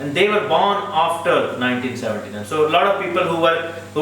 and they were born after 1979. So a lot of people who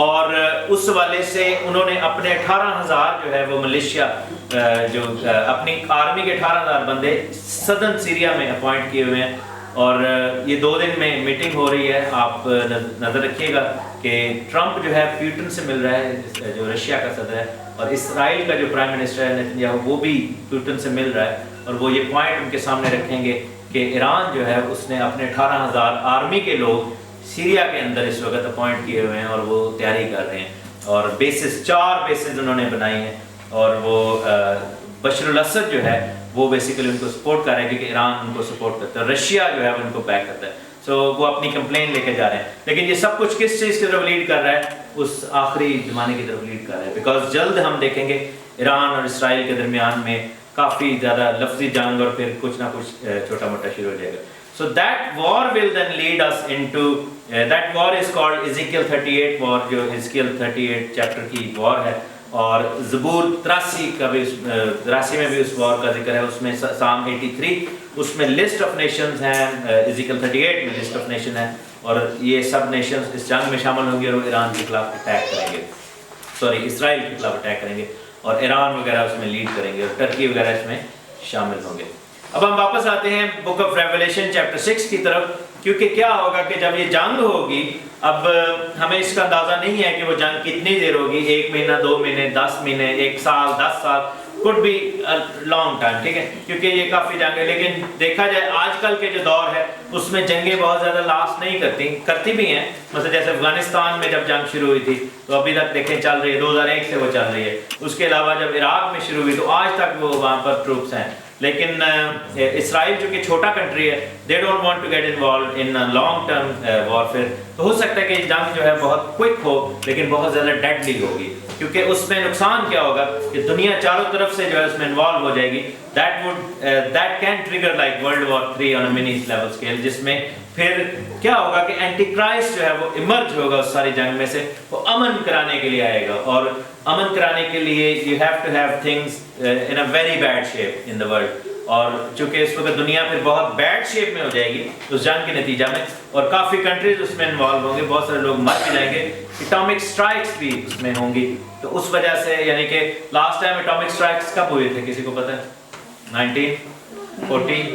اور اس والے سے انہوں نے اپنے 18,000 جو ہے وہ ملیشیا جو اپنی آرمی کے 18,000 بندے صدرن سیریا میں اپوائنٹ کیے ہوئے ہیں، اور یہ 2 دن میں میٹنگ ہو رہی ہے. آپ نظر رکھیے گا کہ ٹرمپ جو ہے پیوٹن سے مل رہا ہے جو رشیا کا صدر ہے، اور اسرائیل کا جو پرائم منسٹر ہے نیتنیاہو وہ بھی پیوٹن سے مل رہا ہے، اور وہ یہ پوائنٹ ان کے سامنے رکھیں گے کہ ایران جو ہے اس نے اپنے 18,000 آرمی کے لوگ سیریا کے اندر اس وقت اپوائنٹ کیے ہوئے ہیں اور وہ تیاری کر رہے ہیں، اور بیسز 4 بیسز انہوں نے بنائی ہیں، اور وہ بشر الاسد جو ہے وہ بیسیکلی ان کو سپورٹ کر رہے ہیں کیونکہ ایران ان کو سپورٹ کرتا ہے، رشیا جو ہے وہ ان کو بیک کرتا ہے. سو وہ اپنی کمپلین لے کے جا رہے ہیں، لیکن یہ سب کچھ کس چیز کی طرف لیڈ کر رہا ہے؟ اس آخری زمانے کی طرف لیڈ کر رہا ہے، بیکاز جلد ہم دیکھیں گے ایران اور اسرائیل کے درمیان میں کافی زیادہ لفظی جنگ اور پھر کچھ نہ کچھ چھوٹا موٹا شروع ہو جائے گا. So that war will then lead us into that war is called Ezekiel 38 war, جو Ezekiel 38 چیپٹر کی وار ہے، اور زبور 83 کا بھی 83 میں بھی اس وار کا ذکر ہے، اس میں سام 83 اس میں لسٹ آف نیشنز ہیں، Ezekiel 38 میں لسٹ آف نیشن ہے، اور یہ سب نیشنز اس جنگ میں شامل ہوں گے اور وہ ایران کے خلاف اٹیک کریں گے، اسرائیل کے خلاف اٹیک کریں گے، اور ایران وغیرہ اس میں لیڈ کریں گے، اور ٹرکی وغیرہ اس میں شامل ہوں گے. اب ہم واپس آتے ہیں بک آف ریولیشن چیپٹر 6 کی طرف، کیونکہ کیا ہوگا کہ جب یہ جنگ ہوگی، اب ہمیں اس کا اندازہ نہیں ہے کہ وہ جنگ کتنی دیر ہوگی، 1 مہینہ 2 مہینے 10 مہینے 1 سال 10 سال، could be a long time، ٹھیک ہے، کیونکہ یہ کافی جنگ ہے. لیکن دیکھا جائے آج کل کے جو دور ہے اس میں جنگیں بہت زیادہ لاسٹ نہیں کرتی بھی ہیں، مثلا جیسے افغانستان میں جب جنگ شروع ہوئی تھی تو ابھی تک دیکھیں چل رہی ہے، 2001 سے وہ چل رہی ہے. اس کے علاوہ جب عراق میں شروع ہوئی تو آج تک وہ وہاں پر ٹروپس ہیں. لیکن اسرائیل جو کہ چھوٹا کنٹری ہے، they don't want to get involved in long term warfare. تو ہو سکتا ہے کہ یہ جنگ جو ہے بہت کوئک ہو لیکن بہت زیادہ ڈیڈلی ہوگی، کیونکہ اس میں نقصان کیا ہوگا کہ دنیا چاروں طرف سے جو ہے اس میں انوالو ہو جائے گی. that can trigger like World War 3 on a mini level scale، جس میں پھر کیا ہوگا کہ اینٹی کرائسٹ جو ہے وہ ایمرج ہوگا اس ساری جنگ میں سے، وہ امن کرانے کے لیے آئے گا، اور امن کرانے کے لیے you have to have things in a very bad shape in the world. اور چونکہ اس وقت دنیا پھر بہت بیڈ شیپ میں ہو جائے گی اس جنگ کے نتیجہ میں، اور کافی کنٹریز اس میں انوالو ہوں گے، بہت سارے لوگ مر بھی جائیں گے، اٹامک سٹرائکس بھی اس میں ہوں گی. تو اس وجہ سے یعنی کہ لاسٹ ٹائم اٹامک سٹرائکس کب ہوئے تھے کسی کو پتہ ہے؟ 1945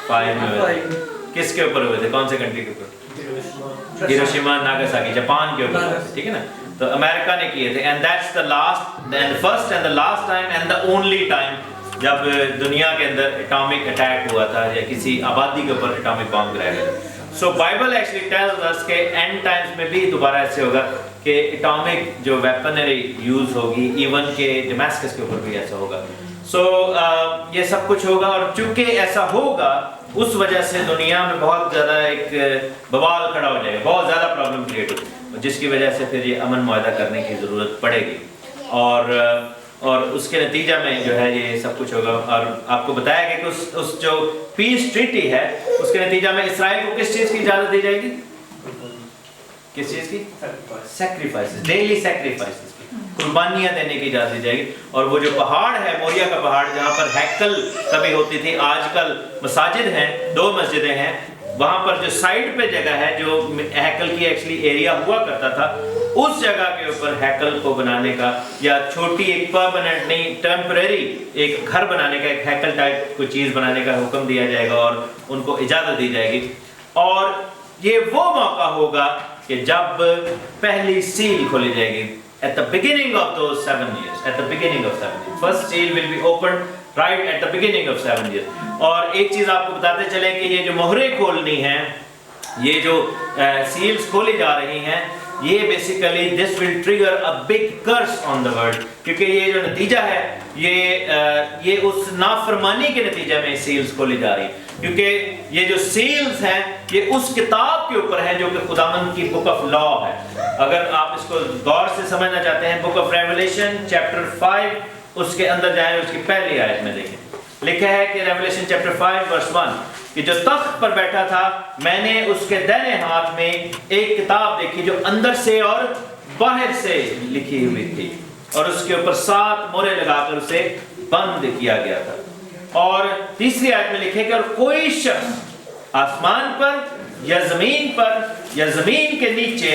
میں ہوئے تھے. کس کے اوپر ہوئے تھے؟ کون سے کنٹری کے اوپر؟ ہیروشیما ناگاساکی، جاپان کے اوپر، ٹھیک ہے نا. تو امریکہ نے کیے تھے، and that's the first and the last time and the only time جب دنیا کے اندر اٹامک اٹیک ہوا تھا یا کسی آبادی کے اوپر اٹامک بام گرایا گیا. So Bible actually tells us کہ اینڈ ٹائمز میں بھی دوبارہ ایسے ہوگا کہ اٹامک جو ویپنری یوز ہوگی، ایون کہ ڈمیسکس کے اوپر بھی ایسا ہوگا. سو یہ سب کچھ ہوگا، اور چونکہ ایسا ہوگا اس وجہ سے دنیا میں بہت زیادہ ایک بوال کھڑا ہو جائے گا، بہت زیادہ پرابلم کریٹ ہوگی، جس کی وجہ سے پھر یہ امن معاہدہ کرنے کی ضرورت پڑے گی، اور اس کے نتیجہ میں جو ہے یہ سب کچھ ہوگا. اور آپ کو بتایا گیا کہ اس جو پیس ٹریٹی ہے اس کے نتیجہ میں اسرائیل کو کس چیز کی اجازت دی جائے گی؟ کس چیز کی؟ سیکریفائسز، ڈیلی سیکریفائسز کی، قربانیاں دینے کی اجازت دی جائے گی. اور وہ جو پہاڑ ہے موریا کا پہاڑ جہاں پر ہیکل کبھی ہوتی تھی، آج کل مساجد ہیں، 2 مسجدیں ہیں، وہاں پر جو سائڈ پہ جگہ ہے جو ہیکل کی ایکچولی ایریا ہوا کرتا تھا، اس جگہ کے اوپر ہیکل کو بنانے کا یا چھوٹی ایک پرماننٹ نہیں ٹیمپریری ایک گھر بنانے کا، ایک ہیکل ٹائپ کوئی چیز بنانے کا حکم دیا جائے گا اور ان کو اجازت دی جائے گی. اور یہ وہ موقع ہوگا کہ جب پہلی سیل کھولی جائے گی at the beginning of those 7 years. At the beginning of 7 years, first seal will be opened right at the beginning of 7 years. اور ایک چیز آپ کو بتاتے چلیں کہ یہ جو مہریں کھولنی ہیں، یہ جو سیلز کھولی جا رہی ہیں، یہ basically this will trigger a big curse on the world، کیونکہ یہ جو نتیجہ ہے یہ اس نافرمانی کے نتیجے میں سیلز کھولی جا رہی ہیں، کیونکہ یہ جو سیلز ہیں یہ اس کتاب کے اوپر ہے جو کہ خداوند کی بک آف لا ہے. اگر آپ اس کو غور سے سمجھنا چاہتے ہیں، بک آف ریولیشن چیپٹر 5 اس کے اندر جائیں، اس کی پہلی آیت میں دیکھیں، لکھا ہے کہ ریولیشن چیپٹر 5 ورس 1 کہ جو تخت پر بیٹھا تھا میں نے اس کے دائیں ہاتھ میں ایک کتاب دیکھی جو اندر سے اور باہر سے لکھی ہوئی تھی، اور اس کے اوپر 7 مہرے لگا کر اسے بند کیا گیا تھا. اور تیسری آیت میں لکھے کہ اور کوئی شخص آسمان پر یا زمین پر یا زمین کے نیچے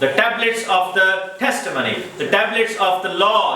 The tablets of the testimony, the tablets of the law,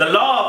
the law of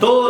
2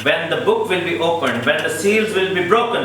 when the book will be opened, when the seals will be broken,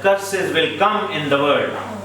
curses will come in the world,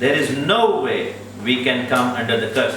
There is no way we can come under the curse।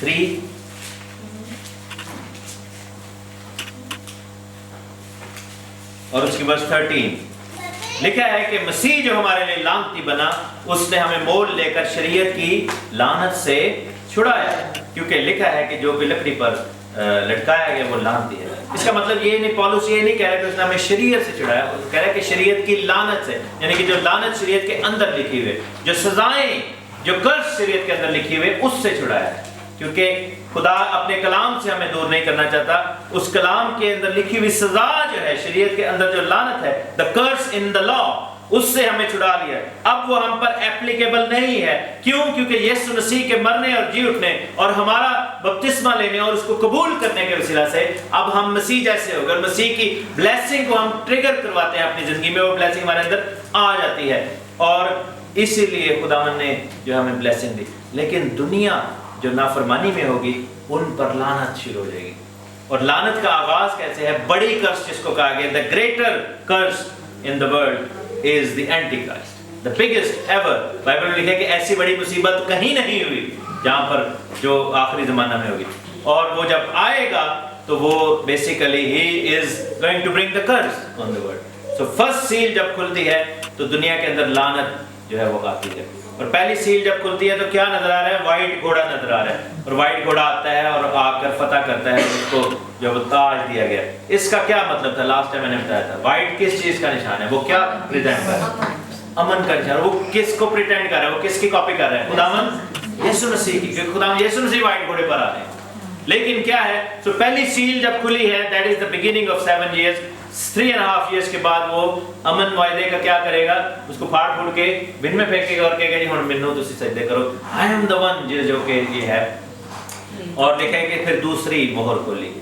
3 اور اس کی verse 13 لکھا ہے کہ مسیح جو ہمارے لیے لعنتی بنا اس نے ہمیں مول لے کر شریعت کی لعنت سے چھڑایا، کیونکہ لکھا ہے کہ جو بھی لکڑی پر لٹکایا گیا وہ لعنتی ہے۔ اس کا مطلب یہ نہیں، پولس یہ نہیں کہہ رہا کہ اس نے ہمیں شریعت سے چھڑایا، وہ کہہ رہا ہے کہ شریعت کی لعنت سے، یعنی کہ جو لعنت شریعت کے اندر لکھی ہوئی، جو سزائیں، جو قرض شریعت کے اندر لکھی ہوئی، اس سے چھڑایا ہے۔ کیونکہ خدا اپنے کلام سے ہمیں دور نہیں کرنا چاہتا، اس کلام کے اندر لکھی ہوئی سزا جو ہے، شریعت کے اندر جو لعنت ہے، the curse in the law، اس سے ہمیں چھڑا لیا۔ اب وہ ہم پر ایپلیکیبل نہیں ہے، کیوں؟ کیونکہ یسوع مسیح کے مرنے اور جی اٹھنے اور ہمارا بپتسمہ لینے اور اس کو قبول کرنے کے وسیلہ سے اب ہم مسیح جیسے ہو گئے، اور مسیح کی بلیسنگ کو ہم ٹریگر کرواتے ہیں اپنی زندگی میں، وہ بلیسنگ ہمارے اندر آ جاتی ہے، اور اسی لیے خداوند نے جو ہمیں بلیسنگ دی۔ لیکن دنیا جو نافرمانی میں ہوگی ان پر لعنت شروع ہو جائے گی، اور لعنت کا آغاز کیسے ہے؟ بڑی کرس جس کو کہا گیا، the greater curse in the world is the antichrist, the biggest ever۔ Bible میں لکھا ہے کہ ایسی بڑی مصیبت کہیں نہیں ہوئی جہاں پر جو آخری زمانہ میں ہوگی، اور وہ جب آئے گا تو وہ basically he is going to bring the curse on the world۔ so first seal جب کھلتی ہے تو دنیا کے اندر لعنت جو ہے وہ آتی ہے، اور پہلی سیل جب کھلتی ہے تو کیا نظر آ رہا ہے؟ وائٹ گھوڑا نظر آ رہا ہے، اور وائٹ گھوڑا آتا ہے اور آ کر فتح کرتا ہے، اس کو جو تاج دیا گیا۔ اس کا کیا مطلب تھا؟ لاسٹ ٹائم میں نے بتایا تھا، وائٹ کس چیز کا نشان ہے؟ وہ کیا پریزنٹ کر رہا ہے؟ امن کا نشان۔ وہ کس کو پریٹینڈ کر رہا ہے؟ وہ کس کی کاپی کر رہا ہے؟ خداوند یسوع مسیح کی، کیونکہ خداوند یسوع مسیح وائٹ گھوڑے پر آ رہے ہیں۔ لیکن کیا ہے؟ سو پہلی سیل جب کھلی ہے، that is the beginning of 7 years، 3.5 years کے بعد وہ امن معاہدے کا کیا کرے گا؟ اس کو پھاڑ پھوڑ کے بن میں پھینکے گا اور کہے گا جی ہن مینوں تسی سجدے کرو، آئی ایم دا ون، جو کہ یہ ہے۔ اور لکھے کہ پھر دوسری مہر کھلی،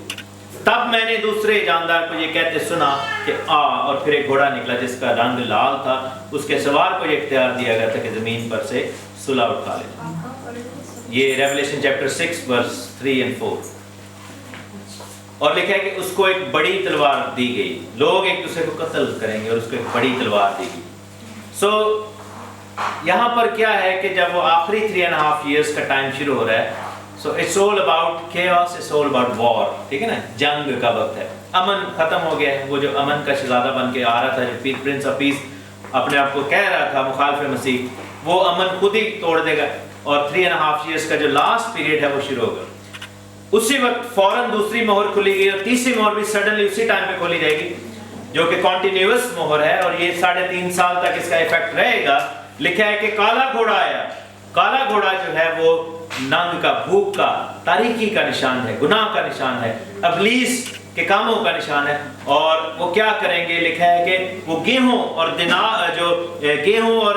تب میں نے دوسرے جاندار کو یہ کہتے سنا کہ آ، اور پھر ایک گھوڑا نکلا جس کا رنگ لال تھا، اس کے سوار کو یہ اختیار دیا گیا تھا کہ زمین پر سے صلہ اٹھا لے۔ یہ ریولیشن چیپٹر 6 verse 3 and 4۔ اور لکھا ہے کہ اس کو ایک بڑی تلوار دی گئی، لوگ ایک دوسرے کو قتل کریں گے اور اس کو ایک بڑی تلوار دی گئی۔ سو یہاں پر کیا ہے کہ جب وہ آخری 3.5 years کا ٹائم شروع ہو رہا ہے، so it's all about chaos، it's all about war, ٹھیک ہے نا، جنگ کا وقت ہے، امن ختم ہو گیا ہے۔ وہ جو امن کا شہزادہ بن کے آ رہا تھا، جو پرنس آف پیس اپنے آپ کو کہہ رہا تھا، مخالف مسیح، وہ امن خود ہی توڑ دے گا، اور 3.5 years کا جو لاسٹ پیریڈ ہے وہ شروع ہوگا۔ اسی وقت فوراً دوسری مہر کھلی گئی، اور تیسری مہر بھی سڈنلی اسی ٹائم پہ کھولی جائے گی، جو کہ کنٹینیوس مہر ہے، اور یہ 3.5 سال تک اس کا ایفیکٹ رہے گا۔ لکھا ہے کہ کالا گھوڑا آیا۔ کالا گھوڑا جو ہے وہ ننگ کا، بھوک کا، تاریکی کا نشان ہے، گناہ کا نشان ہے، ابلیس کے کاموں کا نشان ہے۔ اور وہ کیا کریں گے؟ لکھا ہے کہ وہ گیہوں اور گیہوں اور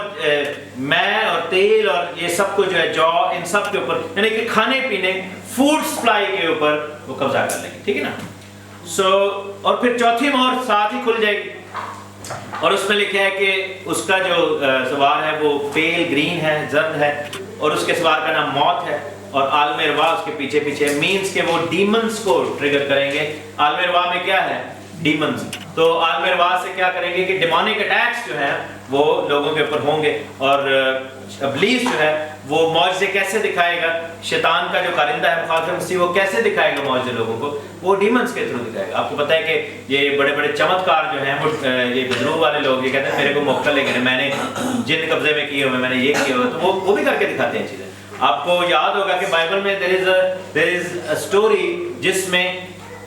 میں اور تیل اور یہ سب کو جو ہے جو ان سب کے اوپر، یعنی کہ کھانے پینے، فوڈ سپلائی کے اوپر وہ قبضہ کر لیں گے، ٹھیک ہے نا۔ سو اور پھر چوتھی مہر ساتھ ہی کھل جائے گی، اور اس میں لکھا ہے کہ اس کا جو سوار ہے وہ پیل گرین ہے، زرد ہے، اور اس کے سوار کا نام موت ہے، اور عالم ارواح اس کے پیچھے پیچھے، مینس کہ وہ ڈیمنز کو ٹریگر کریں گے۔ عالم ارواح میں کیا ہے؟ ڈیمنز۔ تو عالم ارواح سے کیا کریں گے کہ ڈیمونک اٹیکس جو ہیں وہ لوگوں کے اوپر ہوں گے، اور ابلیس جو ہے وہ معجزے کیسے دکھائے گا؟ شیطان کا جو کارندہ ہے مخالف مسیح، وہ کیسے دکھائے گا معجزے لوگوں کو؟ وہ ڈیمنز کے تھرو دکھائے گا۔ آپ کو پتہ ہے کہ یہ بڑے بڑے چمتکار جو ہیں، یہ بدرو والے لوگ یہ کہتے ہیں میرے کو موقع لے کے میں نے جن قبضے میں کیے ہوئے، میں نے یہ کیا ہوا، تو وہ بھی کر کے دکھاتے ہیں چیزیں۔ آپ کو یاد ہوگا کہ بائبل میں there is a story جس میں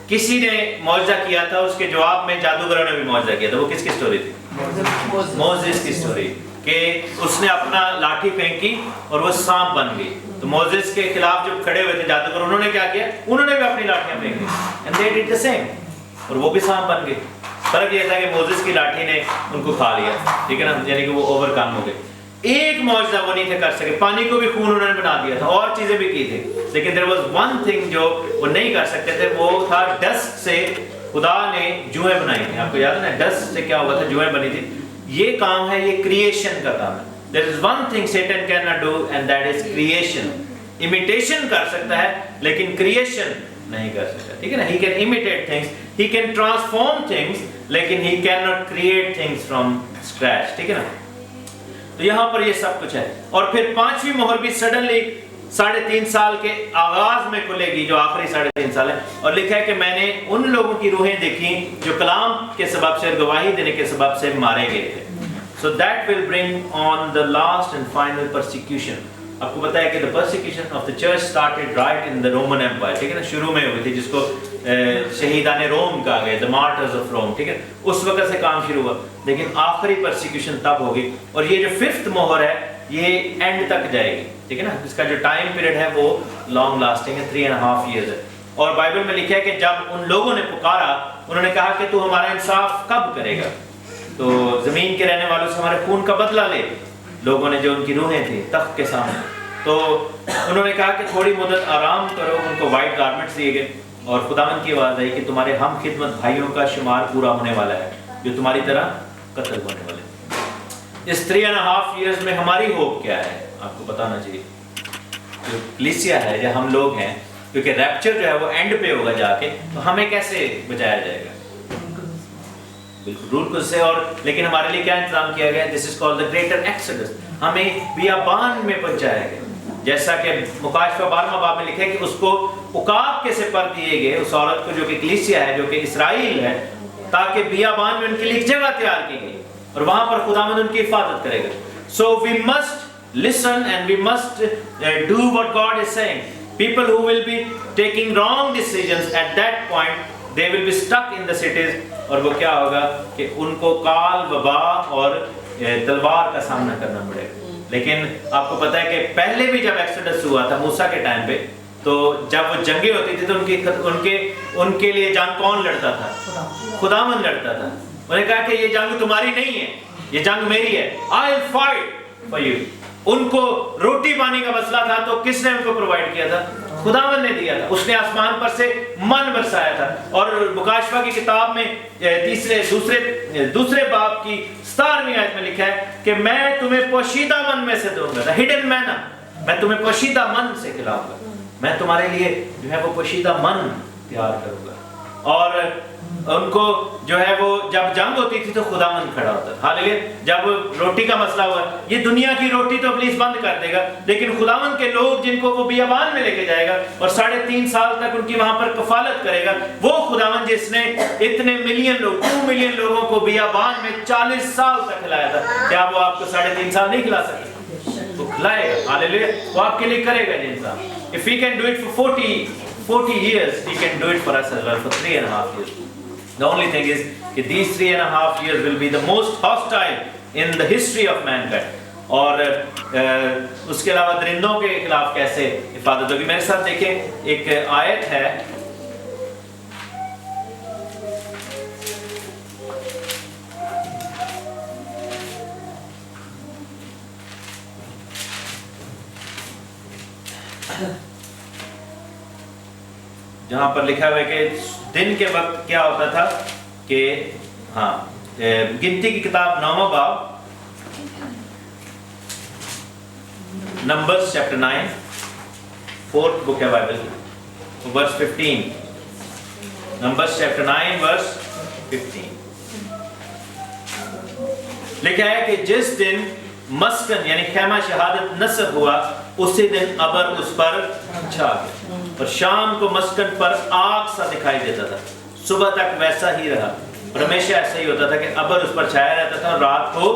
کسی نے معجزہ کیا تھا، اس کے جواب میں جادوگروں نے بھی معجزہ کیا تھا۔ وہ کس کی سٹوری تھی؟ موزیس کی سٹوری، کہ اس نے اپنا لاٹھی پھینکی اور وہ سانپ بن گئی۔ تو موزیس کے خلاف جب کھڑے ہوئے تھے جادوگر، انہوں نے کیا کیا؟ انہوں نے بھی اپنی لاٹھیاں پھینکی، and they did the same، اور وہ بھی سانپ بن گئے۔ فرق یہ تھا کہ موزیس کی لاٹھی نے ان کو کھا لیا، ٹھیک ہے نا، یعنی کہ وہ اوور کم ہو گئے۔ ایک معجزہ وہ نہیں تھے کر سکے، پانی کو بھی خون انہوں نے بنا دیا تھا، اور چیزیں بھی کی تھی، لیکن there was one thing جو وہ نہیں کر سکتے تھے، وہ تھا ڈسٹ سے خدا نے جوئیں بنائی تھیں۔ آپ کو یاد ہے نا ڈسٹ سے کیا ہوا تھا؟ جوئیں بنی تھی۔ یہ کام ہے، یہ کریشن کا کام ہے۔ there is one thing Satan cannot do and that is creation۔ imitation کر سکتا ہے لیکن creation نہیں کر سکتا، ٹھیک ہے نا۔ he can imitate things, he can transform things، لیکن he cannot create things from scratch، ٹھیک ہے نا۔ تو یہاں پر یہ سب کچھ ہے۔ اور پھر 5ویں مہر بھی سڈنلی 3.5 سال کے آغاز میں کھلے گی جو آخری 3.5 سال ہے. اور لکھا ہے کہ میں نے ان لوگوں کی روحیں دیکھی جو کلام کے سبب سے گواہی دینے کے سبب سے مارے گئے تھے. So that will bring on the last and final persecution. آپ کو پتا ہے کہ the persecution of the church started right in the Roman Empire. ٹھیک ہے نا, شروع میں ہوئی تھی جس کو شہیدان روم کہا گیا, the martyrs of Rome. ٹھیک ہے, اس وقت سے کام شروع ہوا, لیکن آخری persecution تب ہوگی. اور یہ جو 5th مہر ہے یہ اینڈ تک جائے گی. ٹھیک ہے نا, اس کا جو ٹائم پیریڈ ہے وہ لانگ لاسٹنگ ہے, 3.5 years ہے. اور بائبل میں لکھا ہے کہ جب ان لوگوں نے پکارا, انہوں نے کہا کہ تو ہمارا انصاف کب کرے گا؟ تو زمین کے رہنے والوں سے ہمارے خون کا بدلہ لے. لوگوں نے جو ان کی روحیں تھیں تخت کے سامنے, تو انہوں نے کہا کہ تھوڑی مدت آرام کرو. ان کو وائٹ گارمنٹس دیے گئے اور خداوند کی آواز آئی کہ تمہارے ہم خدمت بھائیوں کا شمار پورا ہونے والا ہے جو تمہاری طرح قتل ہونے والے. اس 3.5 years میں ہماری ہوپ کیا ہے آپ کو بتانا چاہیے. جو کلیسیا ہے, جو ہم لوگ ہیں, کیونکہ ریپچر جو ہے وہ اینڈ پہ ہوگا جا کے, تو ہمیں کیسے بچایا جائے گا؟ بالکل رول کو سے. اور لیکن ہمارے لیے کیا انتظام کیا گیا؟ دس از کالڈ دی گریٹر ایکسڈس. ہمیں بیابان میں پہنچایا گیا, جیسا کہ مکاشفہ 12 باب میں لکھا ہے کہ اس کو عقاب کے سپر دیے گئے, اس عورت کو جو کہ کلیسیا ہے, جو کہ اسرائیل ہے, تاکہ بیابان میں ان کے لیے ایک جگہ تیار کی گئی اور وہاں پر خداوند ان کی حفاظت کرے گا. So we must listen and we must do what God is saying. People who will be taking wrong decisions at that point, they will be stuck in the cities. اور وہ کیا ہوگا کہ ان کو کال, وبا اور تلوار کا سامنا کرنا پڑے گا. لیکن آپ کو پتا ہے کہ پہلے بھی جب ایکسوڈس ہوا تھا موسیٰ کے ٹائم پہ, تو جب وہ جنگیں ہوتی تھی تو ان کے لیے جنگ کون لڑتا تھا؟ خداوند لڑتا تھا. انہوں نے کہا کہ یہ جنگ تمہاری نہیں ہے, یہ جنگ میری ہے. I'll fight for you. ان کو روٹی پانی کا مسئلہ تھا تو کس نے ان کو پرووائڈ کیا تھا؟ خداوند نے دیا تھا. اس نے آسمان پر سے من برسایا تھا. اور مکاشفہ کی کتاب میں دوسرے باب کی 17ویں آیت میں لکھا ہے کہ میں تمہیں پوشیدہ من میں سے دوں گا, ہڈن مینہ. میں تمہیں پوشیدہ من سے کھلاؤں گا. میں تمہارے لیے جو ہے وہ پوشیدہ من تیار کروں گا. اور ان کو جو ہے وہ جب جنگ ہوتی تھی تو خداوند کھڑا ہوتا تھا. ہاللیلویا. جب روٹی کا مسئلہ ہوا, یہ دنیا کی روٹی تو ابلیس بند کر دے گا, لیکن خداوند کے لوگ جن کو وہ بیابان میں لے کے جائے گا اور 3.5 سال تک ان کی وہاں پر کفالت کرے گا, وہ خداوند جس نے اتنے ملین لوگ 2 ملین لوگوں کو بیابان میں 40 سال تک کھلایا تھا, کیا وہ آپ کو 3.5 سال نہیں کھلا سکے؟ وہ کھلائے گا. ہاللیلویا. وہ آپ کے لیے کرے گا انسان. If he can do it for 40 years, he can do it for us as well for 3.5 years. The only thing is that these 3.5 years will be the most hostile in the history of mankind. اور اس کے علاوہ درندوں کے خلاف کیسے حفاظت ہوگی؟ میرے ساتھ دیکھیں, ایک آیت ہے جہاں پر لکھا ہوا ہے کہ دن کے وقت کیا ہوتا تھا کہ گنتی کی کتاب 9واں باب, نمبرز چیپٹر 9, 4th book ہے Bible, verse 15. Numbers chapter 9 verse 15 لکھا ہے کہ جس دن مسکن یعنی خیمہ شہادت نصب ہوا, اسی دن ابر اس پر چھا گیا, اور شام کو مسکن پر آگ سا دکھائی دیتا تھا. صبح تک ویسا ہی رہا, اور ہمیشہ ایسا ہی ہوتا تھا کہ ابر اس پر چھایا رہتا تھا اور رات کو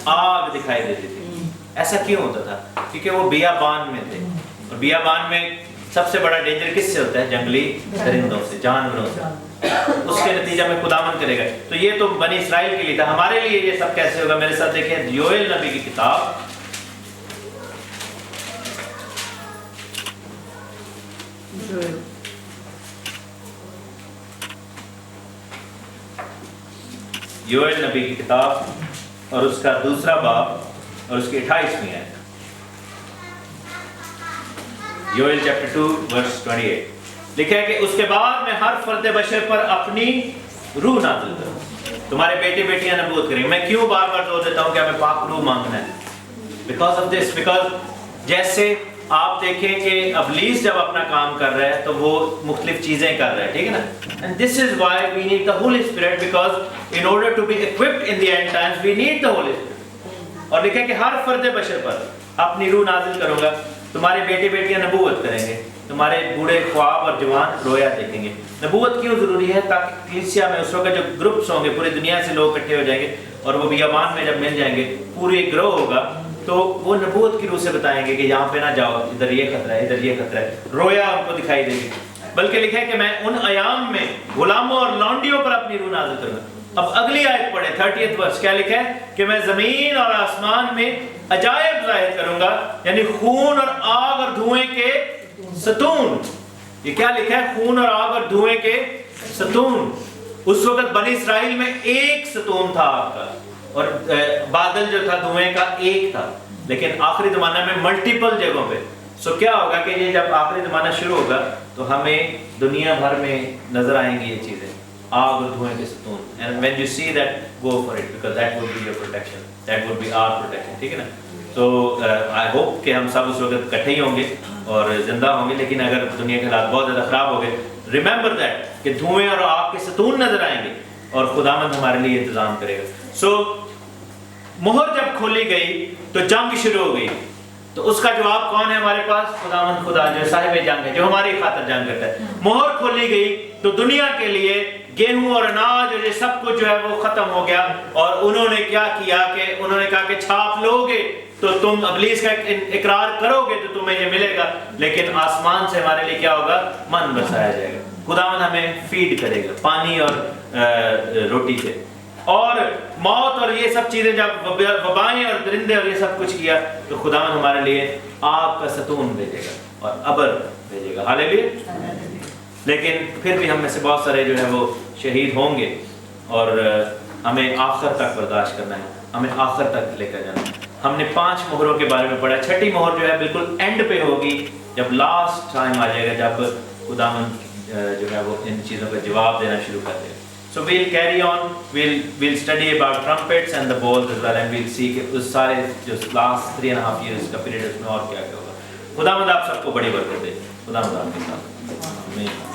آگ دکھائی دیتی تھی. ایسا کیوں ہوتا تھا؟ کیونکہ وہ بیابان میں تھے, اور بیابان میں سب سے بڑا ڈینجر کس سے ہوتا ہے؟ جنگلی درندوں سے, جانوروں سے. اس کے نتیجہ میں خداوند کرے گا. تو یہ تو بنی اسرائیل کے لیے تھا. ہمارے لیے یہ سب کیسے ہوگا؟ میرے ساتھ دیکھیں یوئیل نبی کی کتاب, یوئیل نبی کی کتاب اور اس کا 2 باب اور اس کی 28ویں آیت. یوئیل چیپٹر 2 verse 28 لکھا ہے کہ اس کے بعد میں ہر فرد بشر پر اپنی روح نازل کروں. تمہارے بیٹے بیٹیاں نبوت کریں. میں کیوں بار بار زور دیتا ہوں کہ ہمیں پاک روح مانگنا ہے؟ بیکاز آف دس, بیکاز جیسے آپ دیکھیں کہ ابلیس جب اپنا کام کر رہا ہے تو وہ مختلف چیزیں کر رہا ہے, ٹھیک ہے نا. And this is why we need the Holy Spirit, because in order to be equipped in the end times we need the Holy Spirit. اور لکھا ہے کہ ہر فرد بشر پر اپنی روح نازل کروں گا. تمہارے بیٹے بیٹیاں نبوت کریں گے, تمہارے بوڑھے خواب اور جوان رویا دیکھیں گے. نبوت کیوں ضروری ہے؟ تاکہ کلیسیا میں اس وقت جو گروپس ہوں گے, پوری دنیا سے لوگ اکٹھے ہو جائیں گے اور وہ بیابان میں جب مل جائیں گے, پورے گروہ ہوگا, تو وہ نبوت کی روح سے بتائیں گے کہ یہاں پہ نہ جاؤ, ادھر یہ خطرہ ہے, ادھر یہ خطرہ ہے. رویا ان کو دکھائی دے گی. بلکہ لکھا ہے کہ میں ان ایام میں غلاموں اور لونڈیوں پر اپنی روح نازل کروں گا. اب اگلی آیت پڑھیں 30th ورس, کیا لکھا ہے کہ میں زمین اور آسمان میں عجائب ظاہر کروں گا, یعنی خون اور آگ اور دھوئیں کے ستون. یہ کیا لکھا ہے؟ خون اور آگ اور دھوئیں کے ستون. اس وقت بنی اسرائیل میں ایک ستون تھا آگ کا, اور بادل جو تھا دھوئیں کا ایک تھا, لیکن آخری زمانہ میں ملٹیپل جگہوں پہ. سو کیا ہوگا کہ یہ جب آخری زمانہ شروع ہوگا تو ہمیں دنیا بھر میں نظر آئیں گی یہ چیزیں, آگ اور دھوئیں کے ستون. And when you see that, go for it, because that would be your protection, that would be our protection. ٹھیک ہے نا؟ تو I hope کہ ہم سب اس وقت اکٹھے ہی ہوں گے اور زندہ ہوں گے, لیکن اگر دنیا کے حالات بہت زیادہ خراب ہو گئے, remember that کہ دھوئیں اور آگ کے ستون نظر آئیں گے اور خداوند ہمارے لیے انتظام کرے گا. سو مہر جب کھولی گئی تو جنگ شروع ہو گئی. تو اس کا جواب کون ہے ہمارے پاس؟ خداوند خدا جو صاحب جنگ ہے, جو ہماری خاطر جنگ کرتا ہے. مہر کھولی گئی تو دنیا کے لیے گیہوں اور اناج اور یہ سب کچھ جو ہے وہ ختم ہو گیا, اور انہوں نے کیا کیا کہ انہوں نے کہا کہ چھاپ لو گے تو تم ابلیس کا اقرار کرو گے تو تمہیں یہ ملے گا, لیکن آسمان سے ہمارے لیے کیا ہوگا؟ من برسایا جائے گا. خداوند ہمیں فیڈ کرے گا پانی اور روٹی سے. اور موت اور یہ سب چیزیں جب وبائیں اور درندے اور یہ سب کچھ کیا تو خداوند ہمارے لیے آگ کا ستون بھیجے گا اور ابر بھیجے گا. ہاللیلویا. لیکن پھر بھی ہم میں سے بہت سارے جو ہے وہ شہید ہوں گے, اور ہمیں آخر تک برداشت کرنا ہے, ہمیں آخر تک لے کر جانا ہے. ہم نے 5 مہروں کے بارے میں پڑھا. 6ٹھی مہر جو ہے بالکل اینڈ پہ ہوگی, جب لاسٹ ٹائم آ جائے گا, جب خداوند جو ہے وہ ان چیزوں کا جواب دینا شروع کر دے گا. So we'll carry on, we'll study about trumpets and the bowls as well, and we'll see کہ اس سارے جو last 3.5 years کا پیریڈ اس میں اور کیا کیا ہوگا. خداوند آپ سب کو بڑی برکت دے. خداوند آپ کے ساتھ. آمین.